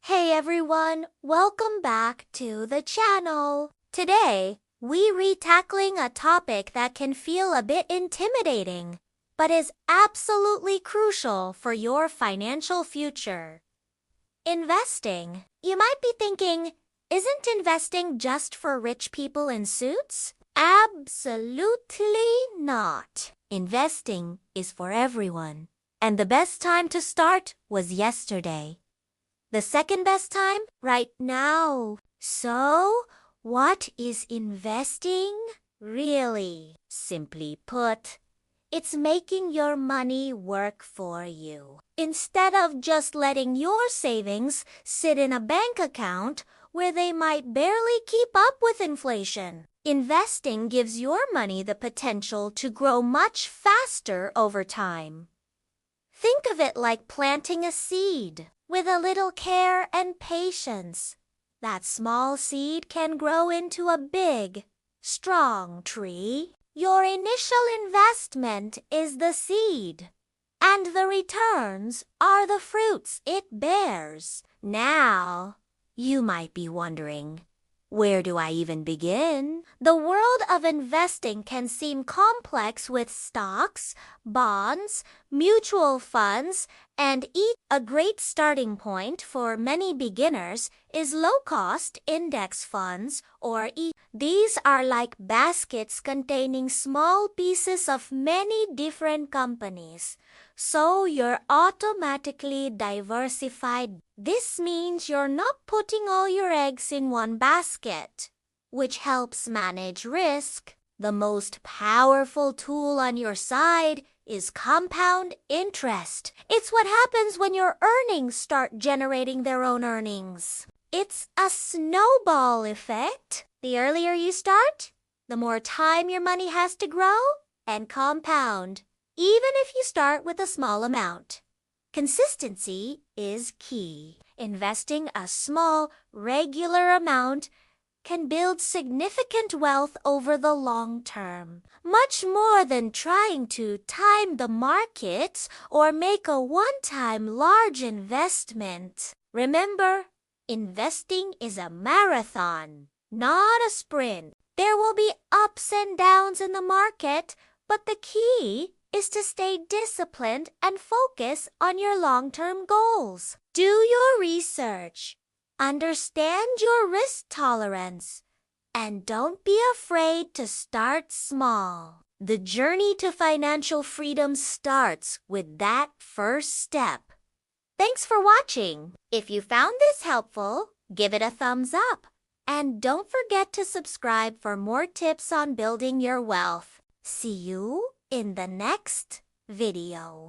Hey everyone, welcome back to the channel. Today, we're tackling a topic that can feel a bit intimidating, but is absolutely crucial for your financial future. Investing. You might be thinking, isn't investing just for rich people in suits? Absolutely not. Investing is for everyone, and the best time to start was yesterday. The second best time? Right now. So, what is investing? Really, simply put, it's making your money work for you. Instead of just letting your savings sit in a bank account where they might barely keep up with inflation. Investing gives your money the potential to grow much faster over time. Think of it like planting a seed. With a little care and patience, that small seed can grow into a big, strong tree. Your initial investment is the seed, and the returns are the fruits it bears. Now, you might be wondering, where do I even begin? The world of investing can seem complex with stocks, bonds, mutual funds, and a great starting point for many beginners is low-cost index funds or ETFs. These are like baskets containing small pieces of many different companies, so you're automatically diversified. This means you're not putting all your eggs in one basket, which helps manage risk. The most powerful tool on your side is compound interest. It's what happens when your earnings start generating their own earnings. It's a snowball effect. The earlier you start, the more time your money has to grow and compound, even if you start with a small amount. Consistency is key. Investing a small, regular amount can build significant wealth over the long term, much more than trying to time the markets or make a one-time large investment. Remember, investing is a marathon, not a sprint. There will be ups and downs in the market, but the key is to stay disciplined and focus on your long-term goals. Do your research. Understand your risk tolerance, and don't be afraid to start small. The journey to financial freedom starts with that first step. Thanks for watching. If you found this helpful, give it a thumbs up. And don't forget to subscribe for more tips on building your wealth. See you in the next video.